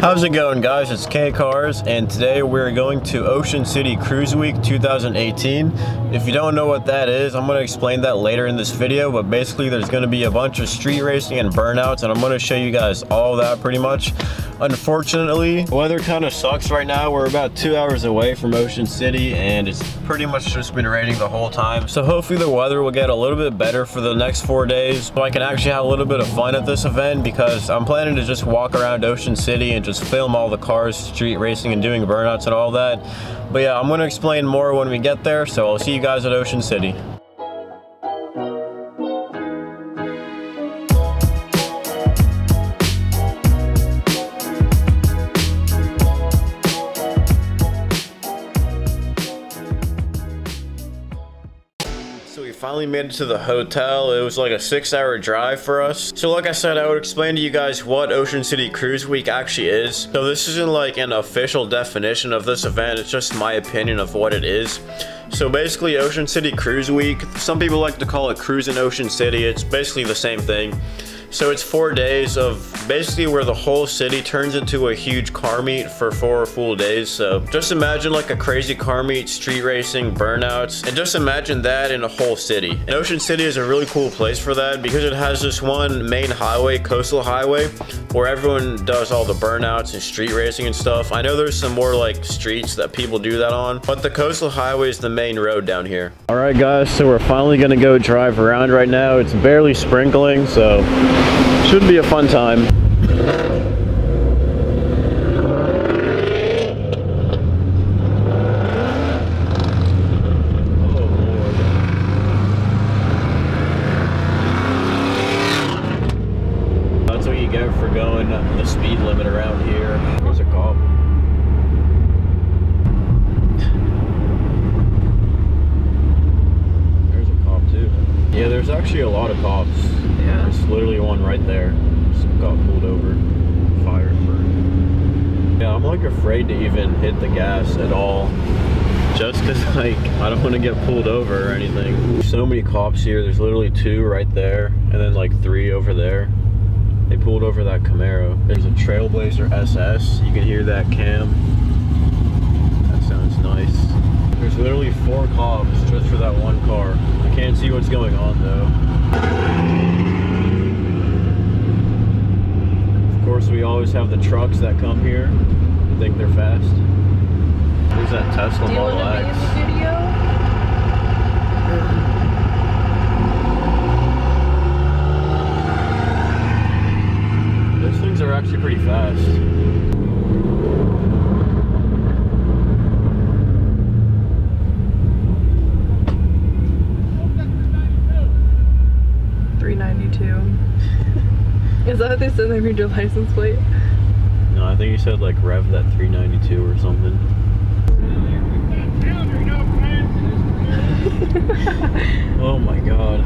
How's it going, guys? It's K Cars, and today we're going to Ocean City Cruise Week 2018. If you don't know what that is, I'm going to explain that later in this video, but basically there's going to be a bunch of street racing and burnouts, and I'm going to show you guys all of that pretty much. Unfortunately, the weather kind of sucks right now. We're about 2 hours away from Ocean City, and it's pretty much just been raining the whole time. So hopefully the weather will get a little bit better for the next 4 days, so I can actually have a little bit of fun at this event, because I'm planning to just walk around Ocean City and just film all the cars, street racing, and doing burnouts and all that. But yeah, I'm going to explain more when we get there, so I'll see you guys at Ocean City. Finally made it to the hotel. It was like a 6-hour drive for us. So like I said, I would explain to you guys what Ocean City Cruise Week actually is. So this isn't like an official definition of this event, it's just my opinion of what it is. So basically, Ocean City Cruise Week, some people like to call it Cruising Ocean City. It's basically the same thing. So it's 4 days of basically where the whole city turns into a huge car meet for 4 full days. So just imagine like a crazy car meet, street racing, burnouts, and just imagine that in a whole city. And Ocean City is a really cool place for that because it has this one main highway, coastal highway, where everyone does all the burnouts and street racing and stuff. I know there's some more like streets that people do that on, but the coastal highway is the main road down here. All right, guys, so we're finally gonna go drive around right now. It's barely sprinkling, so should be a fun time. That's what you get for going the speed limit around here. There's a cop. There's a cop too. Yeah, there's actually a lot of cops. Yeah. There's literally one right there. Just got pulled over, fired for. Yeah, I'm like afraid to even hit the gas at all. Just cause like, I don't want to get pulled over or anything. So many cops here. There's literally 2 right there, and then like 3 over there. They pulled over that Camaro. There's a Trailblazer SS. You can hear that cam. That sounds nice. There's literally 4 cops just for that one car. I can't see what's going on though. Of course, we always have the trucks that come here and think they're fast. There's that Tesla Model X. Those things are actually pretty fast. Is that what they said they read your license plate? No, I think he said like rev that 392 or something. Oh my god.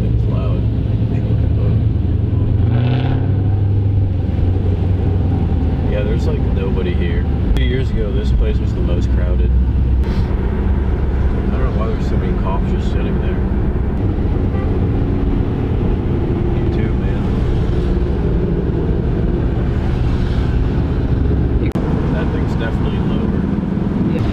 It's loud. Yeah, there's like nobody here. 2 years ago, this place was the most crowded. I don't know why there's so many cops just sitting there. You too, man. That thing's definitely lower. Yeah.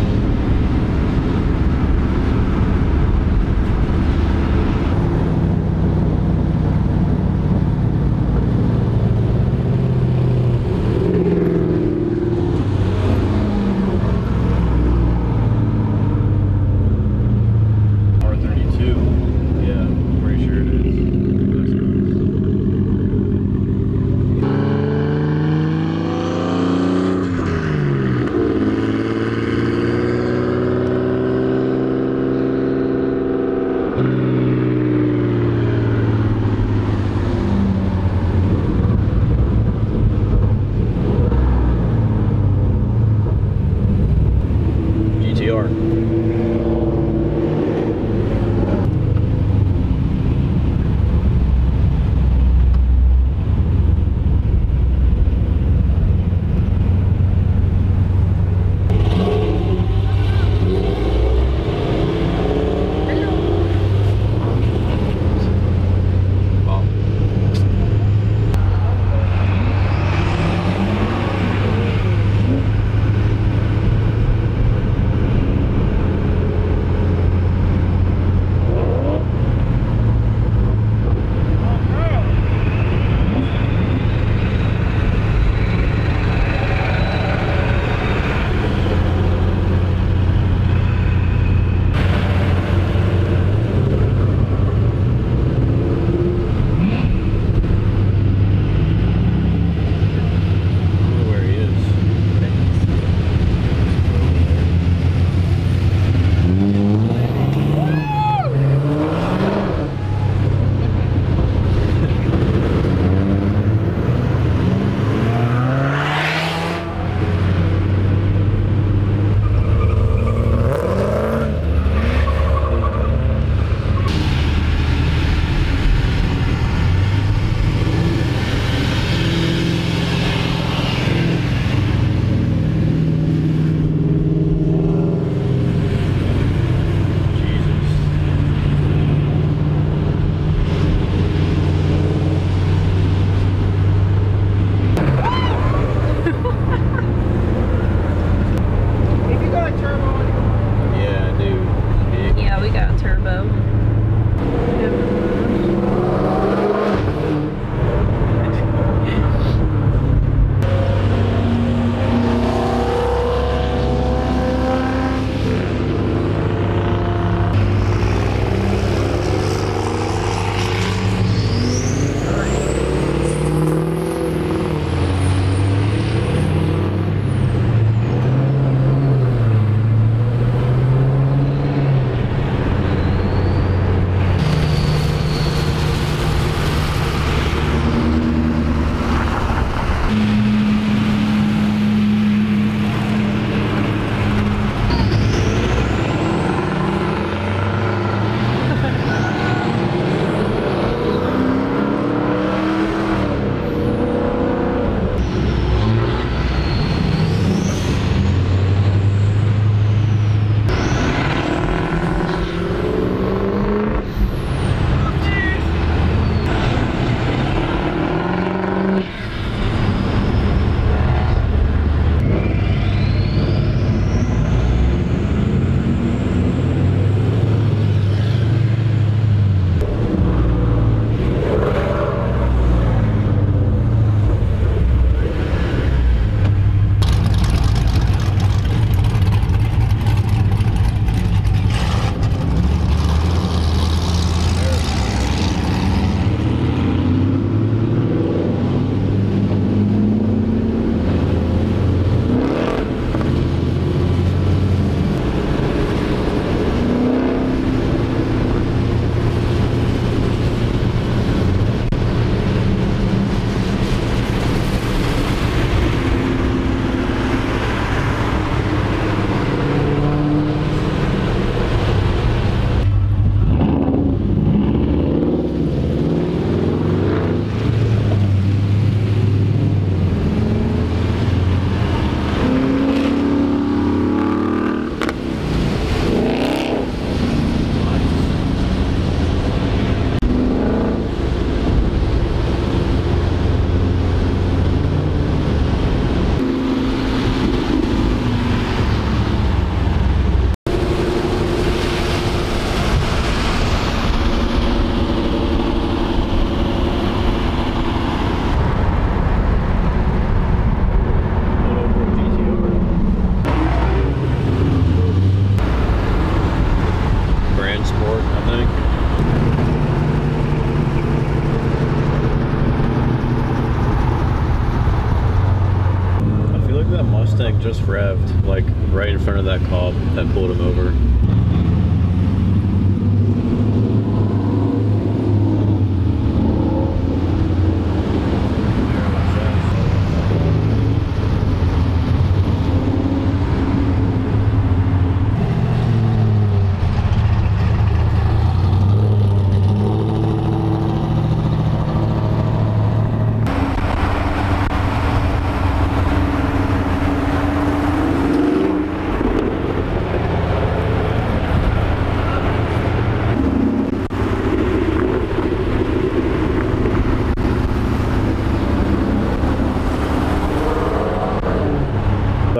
them over.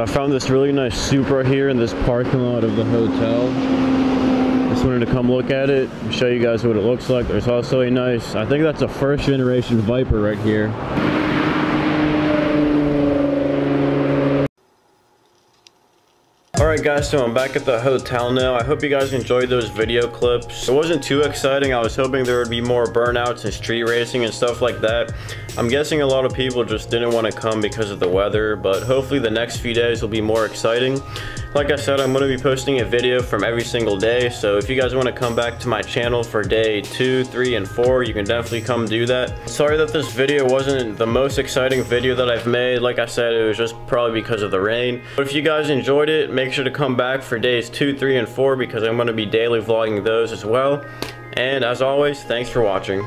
I found this really nice Supra here in this parking lot of the hotel. Just wanted to come look at it, show you guys what it looks like. There's also a nice, I think that's a first generation Viper right here. Alright guys, so I'm back at the hotel now. I hope you guys enjoyed those video clips. It wasn't too exciting. I was hoping there would be more burnouts and street racing and stuff like that. I'm guessing a lot of people just didn't want to come because of the weather, but hopefully the next few days will be more exciting. Like I said, I'm going to be posting a video from every single day, so if you guys want to come back to my channel for day 2, 3, and 4, you can definitely come do that. Sorry that this video wasn't the most exciting video that I've made. Like I said, it was just probably because of the rain. But if you guys enjoyed it, make sure to come back for days 2, 3, and 4 because I'm going to be daily vlogging those as well. And as always, thanks for watching.